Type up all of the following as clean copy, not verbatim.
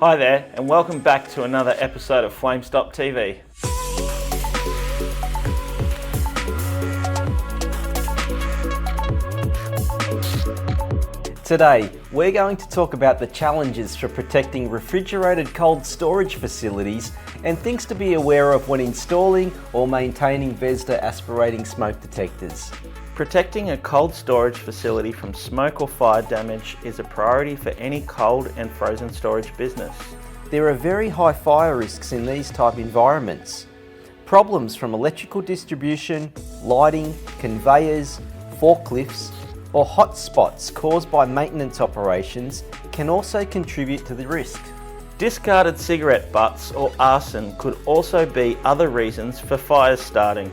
Hi there, and welcome back to another episode of FlameStop TV. Today, we're going to talk about the challenges for protecting refrigerated cold storage facilities and things to be aware of when installing or maintaining VESDA Aspirating Smoke Detectors. Protecting a cold storage facility from smoke or fire damage is a priority for any cold and frozen storage business. There are very high fire risks in these type environments. Problems from electrical distribution, lighting, conveyors, forklifts, or hot spots caused by maintenance operations can also contribute to the risk. Discarded cigarette butts or arson could also be other reasons for fires starting.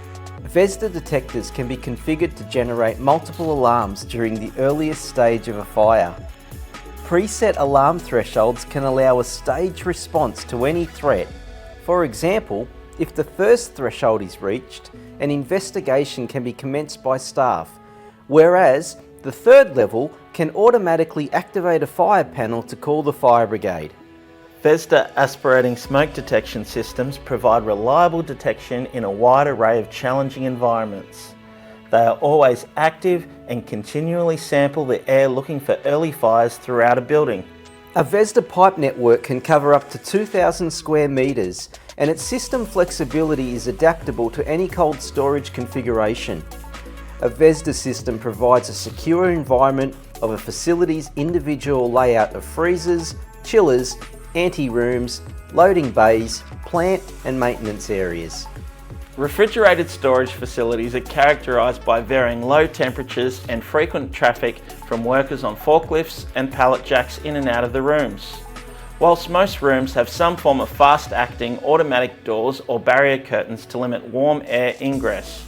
VESDA detectors can be configured to generate multiple alarms during the earliest stage of a fire. Preset alarm thresholds can allow a staged response to any threat. For example, if the first threshold is reached, an investigation can be commenced by staff, whereas the third level can automatically activate a fire panel to call the fire brigade. VESDA aspirating smoke detection systems provide reliable detection in a wide array of challenging environments. They are always active and continually sample the air looking for early fires throughout a building. A VESDA pipe network can cover up to 2,000 square metres, and its system flexibility is adaptable to any cold storage configuration. A VESDA system provides a secure environment of a facility's individual layout of freezers, chillers, ante-rooms, loading bays, plant and maintenance areas. Refrigerated storage facilities are characterised by varying low temperatures and frequent traffic from workers on forklifts and pallet jacks in and out of the rooms. Whilst most rooms have some form of fast-acting automatic doors or barrier curtains to limit warm air ingress,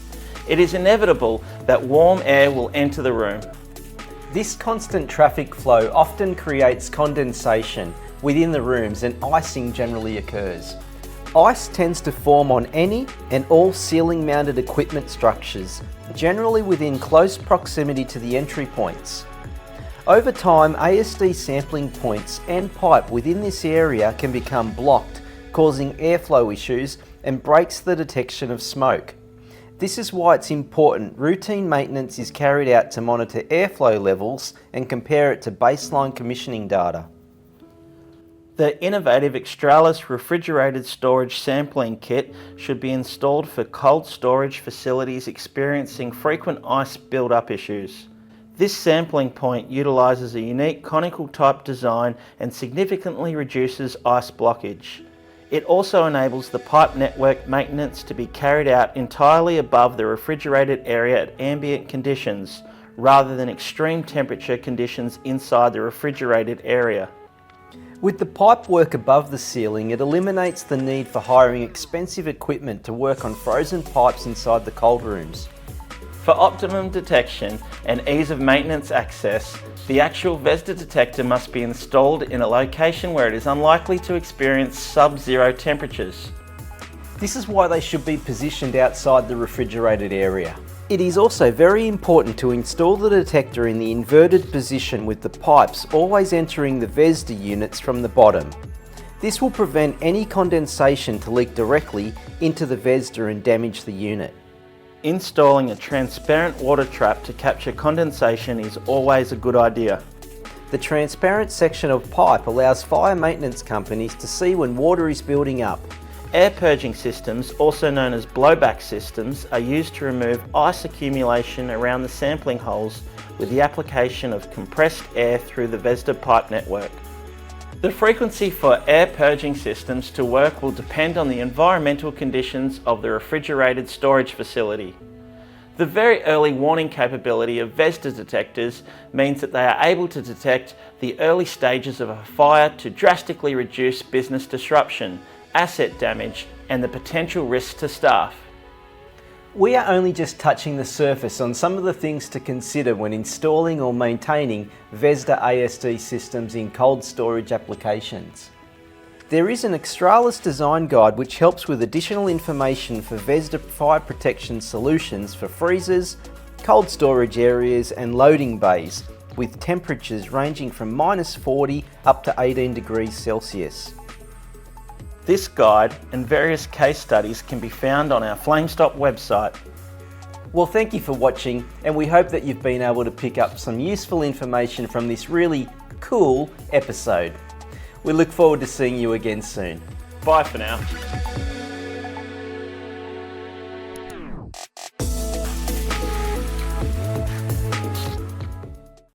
it is inevitable that warm air will enter the room. This constant traffic flow often creates condensation within the rooms and icing generally occurs. Ice tends to form on any and all ceiling mounted equipment structures, generally within close proximity to the entry points. Over time, ASD sampling points and pipe within this area can become blocked, causing airflow issues and breaks the detection of smoke. This is why it's important routine maintenance is carried out to monitor airflow levels and compare it to baseline commissioning data. The innovative Extralis refrigerated storage sampling kit should be installed for cold storage facilities experiencing frequent ice build-up issues. This sampling point utilises a unique conical type design and significantly reduces ice blockage. It also enables the pipe network maintenance to be carried out entirely above the refrigerated area at ambient conditions, rather than extreme temperature conditions inside the refrigerated area. With the pipe work above the ceiling, it eliminates the need for hiring expensive equipment to work on frozen pipes inside the cold rooms. For optimum detection and ease of maintenance access, the actual VESDA detector must be installed in a location where it is unlikely to experience sub-zero temperatures. This is why they should be positioned outside the refrigerated area. It is also very important to install the detector in the inverted position with the pipes always entering the VESDA units from the bottom. This will prevent any condensation to leak directly into the VESDA and damage the unit. Installing a transparent water trap to capture condensation is always a good idea. The transparent section of pipe allows fire maintenance companies to see when water is building up. Air purging systems, also known as blowback systems, are used to remove ice accumulation around the sampling holes with the application of compressed air through the VESDA pipe network. The frequency for air purging systems to work will depend on the environmental conditions of the refrigerated storage facility. The very early warning capability of VESDA detectors means that they are able to detect the early stages of a fire to drastically reduce business disruption, asset damage, and the potential risks to staff. We are only just touching the surface on some of the things to consider when installing or maintaining VESDA ASD systems in cold storage applications. There is an Extralis design guide which helps with additional information for VESDA fire protection solutions for freezers, cold storage areas and loading bays, with temperatures ranging from -40 up to 18 degrees Celsius. This guide and various case studies can be found on our FlameStop website. Well, thank you for watching, and we hope that you've been able to pick up some useful information from this really cool episode. We look forward to seeing you again soon. Bye for now.